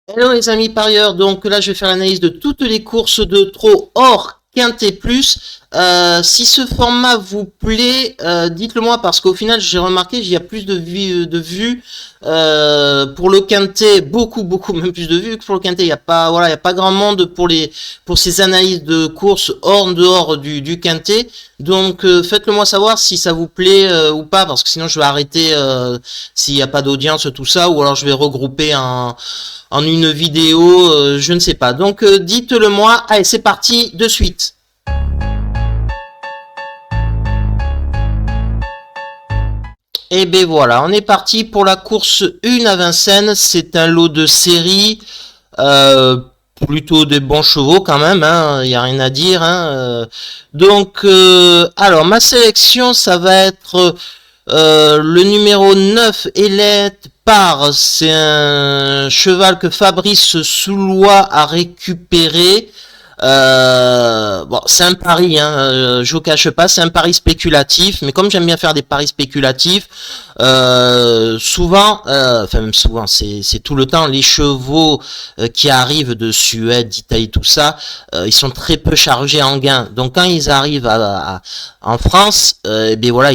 Hello les amis parieurs, donc là je vais faire l'analyse de toutes les courses de trot hors quintet plus. Si ce format vous plaît, dites-le moi parce qu'au final j'ai remarqué qu'il y a plus de vues pour le quintet, beaucoup même plus de vues que pour le quintet. Il y a pas grand monde pour ces analyses de courses hors dehors du quintet. Donc faites-le moi savoir si ça vous plaît ou pas parce que sinon je vais arrêter s'il n'y a pas d'audience tout ça ou alors je vais regrouper en une vidéo, je ne sais pas. Donc dites-le moi. Allez, c'est parti de suite. Et ben voilà, on est parti pour la course 1 à Vincennes. C'est un lot de série. Euh, Plutôt des bons chevaux quand même, hein, y a rien à dire. Hein. Donc, alors ma sélection, ça va être le numéro 9, Elette Par. C'est un cheval que Fabrice Soulois a récupéré. Bon, c'est un pari, hein, je vous cache pas, c'est un pari spéculatif, mais comme j'aime bien faire des paris spéculatifs, souvent, enfin même souvent, c'est tout le temps, les chevaux qui arrivent de Suède, d'Italie, tout ça, ils sont très peu chargés en gains. Donc quand ils arrivent en France, eh bien voilà,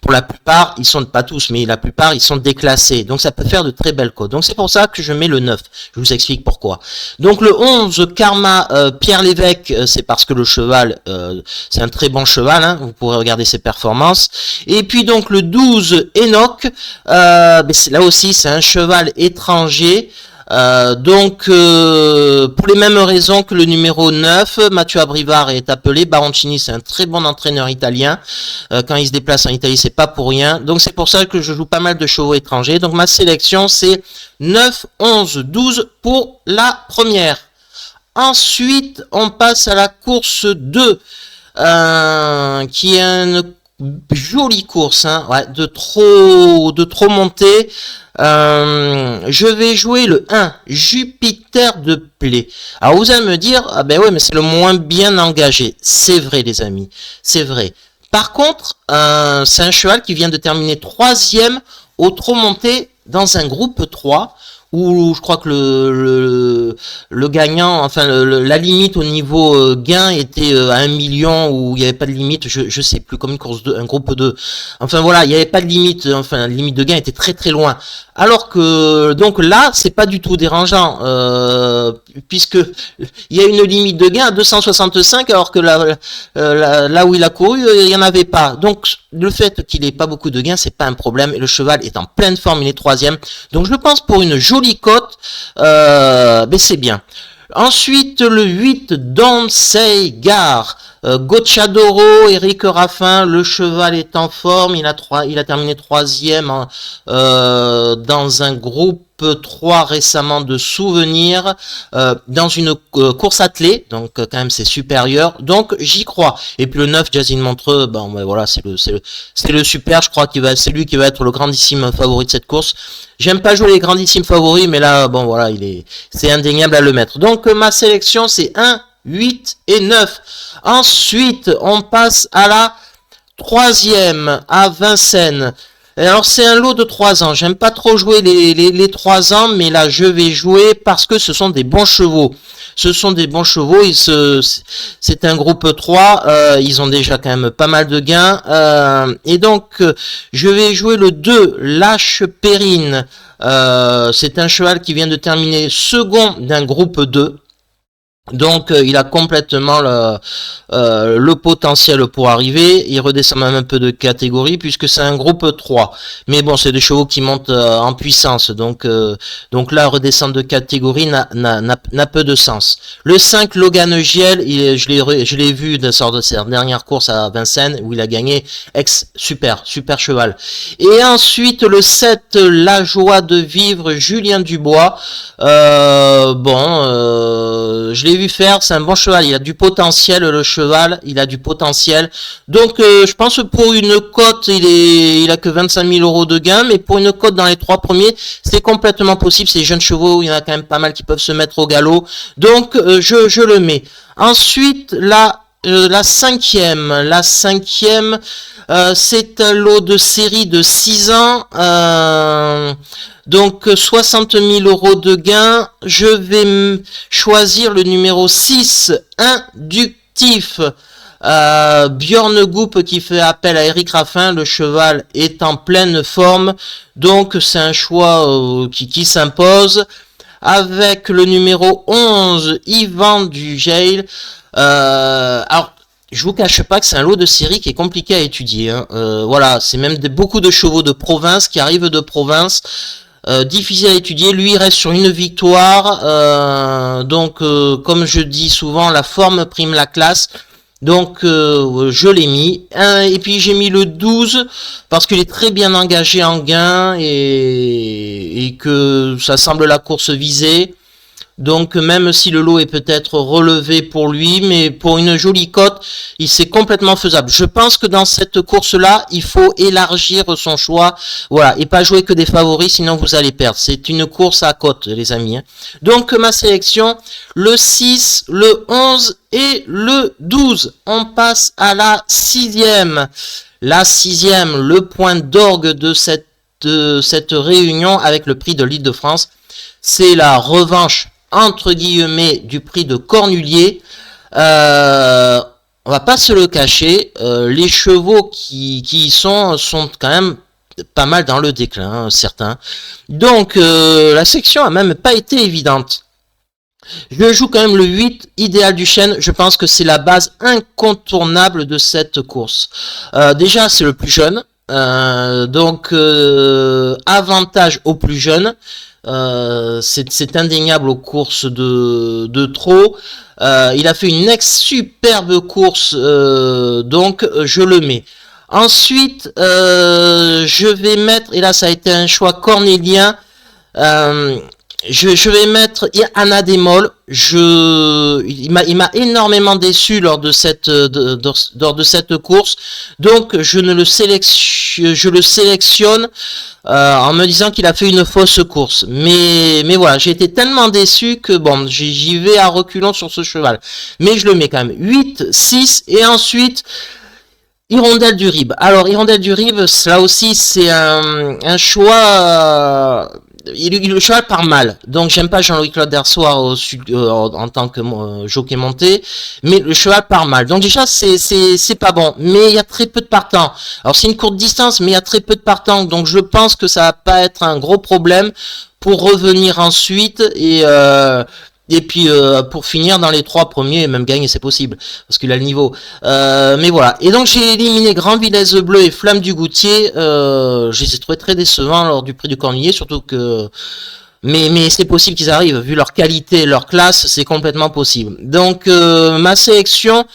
pour la plupart, ils sont pas tous, mais la plupart, ils sont déclassés. Donc ça peut faire de très belles cotes. Donc c'est pour ça que je mets le 9. Je vous explique pourquoi. Donc le 11, Karma Pierre Lévesque, c'est parce que le cheval, c'est un très bon cheval. Hein, vous pourrez regarder ses performances. Et puis donc le 12, Enoch, là aussi, c'est un cheval étranger. Pour les mêmes raisons que le numéro 9, Mathieu Abrivard est appelé. Baroncini, c'est un très bon entraîneur italien. Quand il se déplace en Italie, c'est pas pour rien. Donc c'est pour ça que je joue pas mal de chevaux étrangers. Donc ma sélection, c'est 9, 11, 12 pour la première. Ensuite, on passe à la course 2, qui est une jolie course, hein, ouais, de trop monter. Je vais jouer le 1, Jupiter de Play. Alors vous allez me dire, ah ben ouais, mais c'est le moins bien engagé. C'est vrai les amis, c'est vrai. Par contre, c'est un cheval qui vient de terminer 3e au trot monté dans un groupe 3 où je crois que le gagnant, enfin la limite au niveau gain était à 1 million, où il n'y avait pas de limite, je sais plus, comme une course de, un groupe 2. Enfin voilà, il n'y avait pas de limite, enfin la limite de gain était très loin. Alors que donc là, c'est pas du tout dérangeant, puisque il y a une limite de gain à 265, alors que là où il a couru, il n'y en avait pas. Donc le fait qu'il ait pas beaucoup de gains, c'est pas un problème. Et le cheval est en pleine forme, il est 3e. Donc je pense pour une jolie cote, c'est bien. Ensuite, le 8, Don't Say Gare. Gocciadoro, Eric Raffin, le cheval est en forme, il a terminé 3e dans un groupe 3 récemment de souvenirs, dans une course attelée, donc quand même c'est supérieur, donc j'y crois. Et puis le 9, Jasine Montreux, bon ben voilà, c'est le super, je crois c'est lui qui va être le grandissime favori de cette course. J'aime pas jouer les grandissimes favoris, mais là, bon voilà, c'est indéniable à le mettre. Donc ma sélection c'est 1, 8 et 9. Ensuite, on passe à la 3e, à Vincennes. Alors c'est un lot de 3 ans. J'aime pas trop jouer les 3 ans, mais là je vais jouer parce que ce sont des bons chevaux. Ce sont des bons chevaux. C'est un groupe 3. Ils ont déjà quand même pas mal de gains. Et donc je vais jouer le 2, Lâche Périne. C'est un cheval qui vient de terminer second d'un groupe 2. Donc il a complètement le potentiel pour arriver. Il redescend même un peu de catégorie puisque c'est un groupe 3. Mais bon, c'est des chevaux qui montent en puissance. Donc là, redescendre de catégorie n'a peu de sens. Le 5, Logan Giel, je l'ai vu de sort de sa dernière course à Vincennes où il a gagné. Super cheval. Et ensuite le 7, La Joie de Vivre, Julien Dubois. Je l'ai vu faire, c'est un bon cheval, il a du potentiel, le cheval, il a du potentiel. Donc je pense que pour une cote, il a que 25 000 euros de gain, mais pour une cote dans les 3 premiers, c'est complètement possible. Ces jeunes chevaux, il y en a quand même pas mal qui peuvent se mettre au galop. Donc je le mets. Ensuite, la la cinquième. C'est un lot de série de 6 ans. Donc 60 000 € de gain. Je vais choisir le numéro 6, inductif. Björn Goop qui fait appel à Eric Raffin. Le cheval est en pleine forme. Donc c'est un choix qui s'impose. Avec le numéro 11, Yvan Dujail. Alors, je vous cache pas que c'est un lot de série qui est compliqué à étudier. Hein. Voilà, c'est même beaucoup de chevaux de province qui arrivent de province. Difficile à étudier. Lui, il reste sur une victoire. Donc, comme je dis souvent, la forme prime la classe. Donc je l'ai mis. Et puis j'ai mis le 12 parce qu'il est très bien engagé en gain et que ça semble la course visée. Donc même si le lot est peut-être relevé pour lui, mais pour une jolie cote, c'est complètement faisable. Je pense que dans cette course-là, il faut élargir son choix, voilà, et pas jouer que des favoris, sinon vous allez perdre. C'est une course à cote, les amis. Hein. Donc ma sélection, le 6, le 11 et le 12. On passe à la sixième. La sixième, le point d'orgue de cette réunion avec le prix de l'Île-de-France, c'est la revanche entre guillemets du prix de Cornulier. On va pas se le cacher, les chevaux qui y sont quand même pas mal dans le déclin, hein, certains. Donc la section a même pas été évidente. Je joue quand même le 8, Idéal du Chêne. Je pense que c'est la base incontournable de cette course. Déjà, c'est le plus jeune. Donc avantage aux plus jeunes. C'est indéniable aux courses de trot. Il a fait une superbe course, donc je le mets. Ensuite, je vais mettre, et là ça a été un choix cornélien, je vais mettre Anna Demol. Il m'a énormément déçu lors de cette course, donc je le sélectionne en me disant qu'il a fait une fausse course. Mais voilà, j'ai été tellement déçu que bon, j'y vais à reculons sur ce cheval. Mais je le mets quand même 8, 6 et ensuite Hirondelle du Rib. Alors Hirondelle du Rib, là aussi c'est un choix. Le cheval part mal, donc j'aime pas Jean-Louis Claude Dersoir en tant que jockey monté, mais le cheval part mal. Donc déjà c'est pas bon, mais il y a très peu de partants. Alors c'est une courte distance, mais il y a très peu de partants, donc je pense que ça va pas être un gros problème pour revenir ensuite et puis pour finir dans les 3 premiers et même gagner c'est possible parce qu'il a le niveau. Mais voilà. Et donc j'ai éliminé Grand Villesse Bleu et Flamme du Goutier. Je les ai trouvés très décevants lors du prix du Cornulier, surtout que mais c'est possible qu'ils arrivent vu leur qualité, leur classe, c'est complètement possible. Donc ma sélection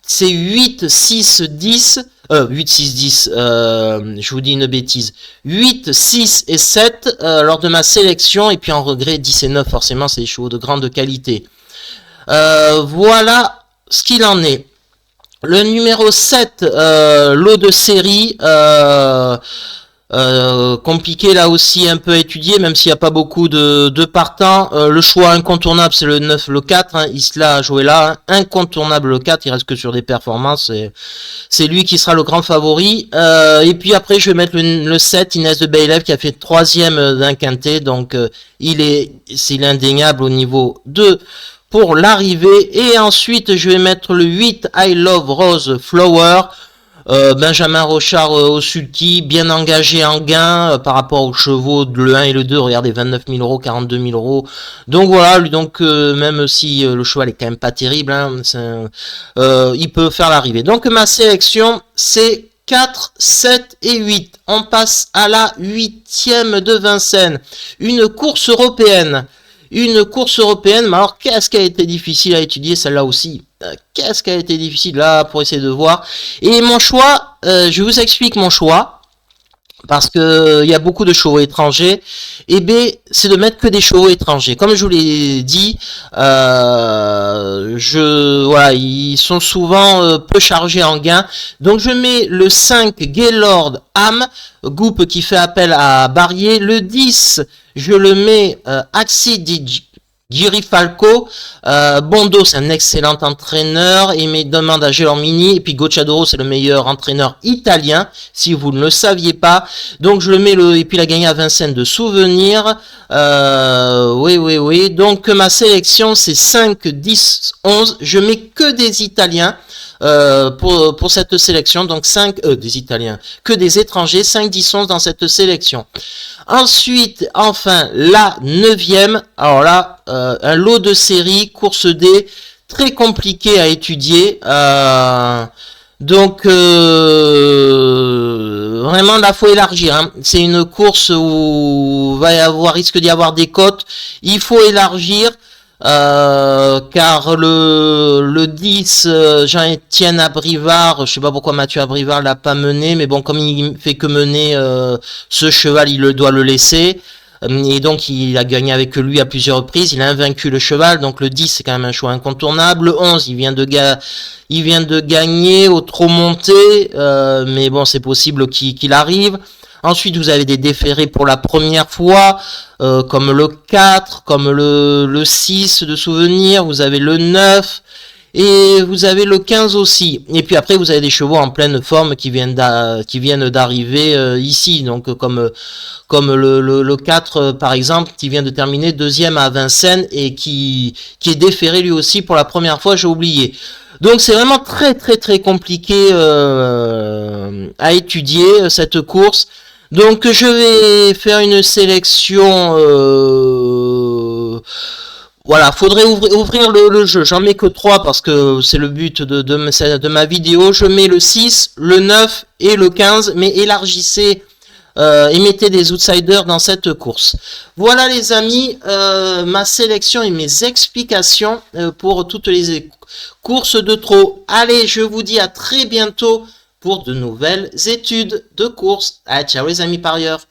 c'est 8, 6, 10. 8, 6, 10, je vous dis une bêtise. 8, 6 et 7 lors de ma sélection. Et puis en regret, 10 et 9, forcément, c'est des chevaux de grande qualité. Voilà ce qu'il en est. Le numéro 7, lot de série. Compliqué là aussi un peu à étudier, même s'il n'y a pas beaucoup de partants. Le choix incontournable c'est le 9, le 4, hein, Isla Joella, hein, incontournable le 4, il reste que sur des performances, c'est lui qui sera le grand favori. Et puis après je vais mettre le 7, Inès de Beilev qui a fait 3e d'un quintet, donc c'est indéniable au niveau 2 pour l'arrivée. Et ensuite je vais mettre le 8, I Love Rose Flower. Benjamin Rochard au sulky, bien engagé en gain par rapport aux chevaux de le 1 et le 2, regardez 29 000 €, 42 000 €. Donc voilà, donc même si le cheval est quand même pas terrible, hein, il peut faire l'arrivée. Donc ma sélection c'est 4, 7 et 8. On passe à la 8e de Vincennes, une course européenne. Une course européenne, mais alors qu'est-ce qui a été difficile à étudier celle-là aussi? Qu'est-ce qui a été difficile là pour essayer de voir? Et mon choix, je vous explique mon choix, parce que il y a beaucoup de chevaux étrangers. Et B, c'est de mettre que des chevaux étrangers. Comme je vous l'ai dit, voilà, ils sont souvent peu chargés en gain. Donc je mets le 5 Gaylord Ham, Goop qui fait appel à Barrier. Le 10, je le mets Giri Falco, Bondo c'est un excellent entraîneur et me demande à Gelormini, et puis Gocciadoro c'est le meilleur entraîneur italien si vous ne le saviez pas, donc je le mets et puis il a gagné à Vincennes de souvenir, oui, donc ma sélection c'est 5, 10, 11, je mets que des Italiens pour cette sélection, donc 5, des Italiens, que des étrangers, 5, 10, 11 dans cette sélection. Ensuite, enfin, la 9e, alors là, un lot de séries, course D, très compliqué à étudier. Donc, vraiment, là, faut élargir. Hein. C'est une course où risque d'y avoir des cotes. Il faut élargir. Car le 10 Jean-Étienne Abrivard, je sais pas pourquoi Mathieu Abrivard l'a pas mené, mais bon, comme il fait que mener ce cheval, il doit le laisser, et donc il a gagné avec lui à plusieurs reprises, il a invaincu le cheval, donc le 10 c'est quand même un choix incontournable. Le 11 il vient de gagner au trot monté, mais bon c'est possible qu'il arrive. Ensuite, vous avez des déférés pour la première fois, comme le 4, comme le 6 de souvenir, vous avez le 9, et vous avez le 15 aussi. Et puis après, vous avez des chevaux en pleine forme qui viennent d'arriver ici, donc comme le 4, par exemple, qui vient de terminer deuxième à Vincennes, et qui est déféré lui aussi pour la première fois, j'ai oublié. Donc c'est vraiment très très très compliqué à étudier cette course. Donc je vais faire une sélection. Voilà, faudrait ouvrir le jeu. J'en mets que 3 parce que c'est le but de ma vidéo. Je mets le 6, le 9 et le 15, mais élargissez et mettez des outsiders dans cette course. Voilà les amis, ma sélection et mes explications pour toutes les courses de trot. Allez, je vous dis à très bientôt pour de nouvelles études de course. Allez, ciao les amis parieurs.